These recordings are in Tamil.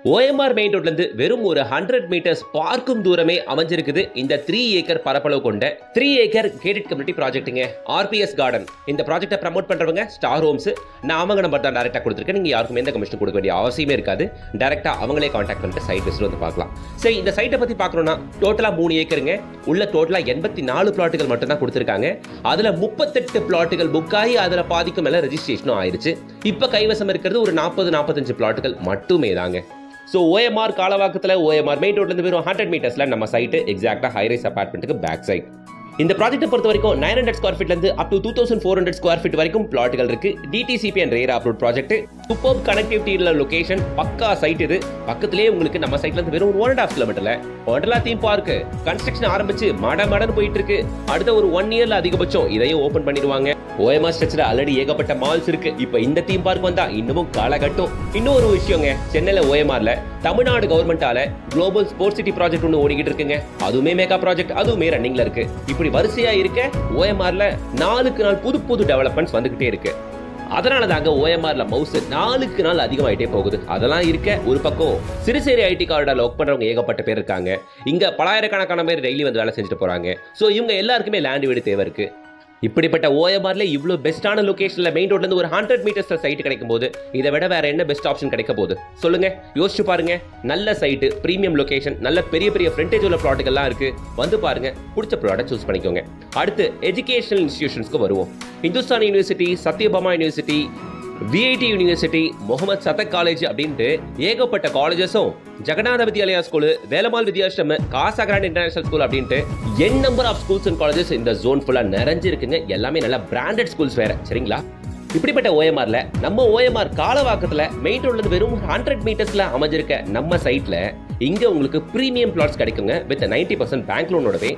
OMR மெயின் ரோட்ல இருந்து வெறும் ஒரு 100 மீட்டர்ஸ் பார்க்கும் தூரமே அமைஞ்சிருக்குது இந்த 3 ஏக்கர் பரப்பளவு கொண்ட 3 ஏக்கர் கேட்டட் கம்யூனிட்டி ப்ராஜெக்ட்டுங்க. RPS கார்டன் இந்த ப்ராஜெக்ட்டை ப்ரமோட் பண்றவங்க ஸ்டார் ஹோம்ஸ். நான் அவங்க நம்பர் தான் டைரக்டா கொடுத்துருக்கேன். நீங்க யாருக்கும் எந்த கமிஷன் கொடுக்க வேண்டிய அவசியமே இருக்காது. டைரக்டா அவங்களே கான்டாக்ட் பண்ணிட்டு சைட் விசிட் வந்து பார்க்கலாம். சரி, இந்த சைட்டை பத்தி பார்க்கணும்னா டோட்டலா 3 ஏக்கருங்க. உள்ள டோட்டலா 84 பிளாட்டுகள் மட்டும் தான் கொடுத்துருக்காங்க. அதுல 38 பிளாட்டுகள் புக் ஆகி அதுல பாதிக்கும் மேல ரெஜிஸ்ட்ரேஷனும் ஆயிருச்சு. இப்ப கைவசம் இருக்கிறது ஒரு 40-45 பிளாட்டுகள் மட்டுமே தாங்க. ஸோ OMR காலவாக்கத்தில் OMR மெயின் ரோட்லேருந்து வெறும் 100 மீட்டர்ஸில் நம்ம சைட்டு எக்ஸாக்டாக ஹைரைஸ் அபார்ட்மெண்ட்டுக்கு பேக் சைட். இந்த ப்ராஜெக்ட்டை பொறுத்த வரைக்கும் 900 ஸ்கொயர் ஃபீட்லேருந்து அப் டு 2400 ஸ்கொயர் ஃபீட் வரைக்கும் பிளாட்டுகள் இருக்கு. DTCP and RERA approved project. Super கனெக்டிவிட்டியில் லொகேஷன், பக்கா சைட் இது. பக்கத்திலே உங்களுக்கு நம்ம சைட்ல இருந்து வெறும் 1.5 கிலோமீட்டர்ல ஒண்டர்லா தீம் பார்க் கன்ஸ்ட்ரக்ஷன் ஆரம்பிச்சு மடன்னு போயிட்டு இருக்கு. அடுத்த ஒரு 1 இயர்ல அதிகபட்சம் இதையும் ஓபன் பண்ணிடுவாங்க. OMR ஸ்ட்ரக்சர் ஆல்ரெடி ஏகப்பட்ட மால்ஸ் இருக்கு. இப்போ இந்த தீம் பார்க் வந்தா இன்னமும் காலகட்டும். இன்னொரு விஷயங்க, சென்னையில OMRல தமிழ்நாடு கவர்மெண்டால குளோபல் ஸ்போர்ட்ஸ் சிட்டி ப்ராஜெக்ட் ஒன்று ஓடிக்கிட்டு இருக்குங்க. அதுவுமே மேகா ப்ராஜெக்ட், அதுவுமே ரன்னிங்ல இருக்கு. இப்படி வரிசையா இருக்க OMRல நாளுக்கு நாள் புது டெவலப்மெண்ட்ஸ் வந்துகிட்டே இருக்கு. அதனால தாங்க OMRல மவுஸ் நாளுக்கு நாள் அதிகமாயிட்டே போகுது. அதெல்லாம் இருக்க ஒரு பக்கம் சிறுசேரி ஐடி காரிடார்ல ஒர்க் பண்றவங்க ஏகப்பட்ட பேர் இருக்காங்க. இங்க பலாயிரக்கணக்கான பேர் டெய்லி வந்து வேலை செஞ்சுட்டு போறாங்க. ஸோ இவங்க எல்லாருக்குமே லேண்ட் வீடு தேவை இருக்கு. இப்படிப்பட்ட OMRல இவ்வளவு பெஸ்டான லொகேஷன்ல மெயின் ரோட்ல இருந்து ஒரு 100 மீட்டர்ஸ் சைட் கிடைக்கும் போது இதை விட வேற என்ன பெஸ்ட் ஆப்ஷன் கிடைக்க போகுது சொல்லுங்க? யோசிச்சு பாருங்க. நல்ல சைட்டு, பிரீமியம் லொகேஷன், நல்ல பெரிய ஃப்ரண்டேஜ் உள்ள ப்ளாட்டுகள்லாம் இருக்கு. வந்து பாருங்க, பிடிச்ச ப்ளாட்டை சூஸ் பண்ணிக்கோங்க. அடுத்து எஜுகேஷனல் இன்ஸ்டிடியூஷன்ஸ்க்கு வருவோம். Hindustan university, Sathyabama university, VIT university, Mohamed Sathak college அப்படின்ட்டு ஏகப்பட்ட காலேஜஸும், Jagannatha Vidyalaya school, Velammal Vidyashram, Casa Grand international school அப்படின்ட்டு n number of schools and colleges இந்த ஜோன் ஃபுல்லா நிறைஞ்சு இருக்குங்க. எல்லாமே நல்ல பிராண்டட் ஸ்கூல்ஸ் வேற. சரிங்களா? இப்படிப்பட்ட OMRல நம்ம OMR காலவாக்கத்துல மெயின் ரோட்ல இருந்து வெறும் 100 மீட்டர்ஸ்ல அமைஞ்சிருக்க நம்ம சைட்ல இங்க உங்களுக்கு பிரீமியம் பிளாட்ஸ் கிடைக்குங்க வித் 90% பேங்க் லோனோடவே.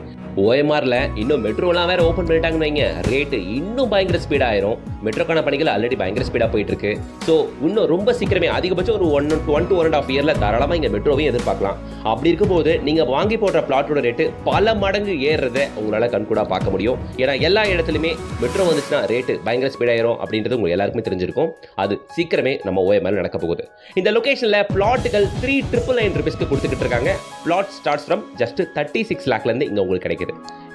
OMRல இன்னும் மெட்ரோலாம் வேற ஓபன் பண்ணிட்டாங்கன்னு வைங்க, ரேட்டு இன்னும் பயங்கர ஸ்பீடா ஆயிரும். மெட்ரோக்கான பணிகள் ஆல்ரெடி பயங்கர ஸ்பீடா போயிட்டு இருக்கு. ஸோ இன்னும் ரொம்ப சீக்கிரமே அதிகபட்சம் ஒரு 1 to 1.5 இயர்ல தாராளமா இங்க மெட்ரோவையும் எதிர்பார்க்கலாம். அப்படி இருக்கும்போது நீங்க வாங்கி போடுற பிளாட்டோட ரேட்டு பல மடங்கு ஏறுறதை உங்களால கண்கூடா பார்க்க முடியும். ஏன்னா எல்லா இடத்துலையுமே மெட்ரோ வந்துச்சுன்னா ரேட்டு பயங்கர ஸ்பீட் ஆயிரும் அப்படின்றது உங்களுக்கு எல்லாருக்குமே தெரிஞ்சிருக்கும். அது சீக்கிரமே நம்ம OMR நடக்க போகுது. இந்த லொகேஷன்ல பிளாட்டுகள் 3,999 ரூபீஸ்க்கு கொடுத்துக்கிட்டு இருக்காங்க. பிளாட் ஸ்டார்ட்ஸ் ஃப்ரம் ஜஸ்ட் 36 லேக்ல இருந்து இங்க உங்களுக்கு கிடைக்குது.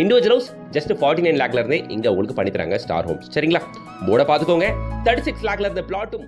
இண்டிவிஜுவல் ஹவுஸ் ஜஸ்ட் 49 லேக்ல இருந்து இங்க உங்களுக்கு பண்ணி தராங்க ஸ்டார் ஹோம்ஸ். சரிங்களா? போர்டை பார்த்துக்கோங்க. 36 லேக்ல இருந்த பிளாட்டும்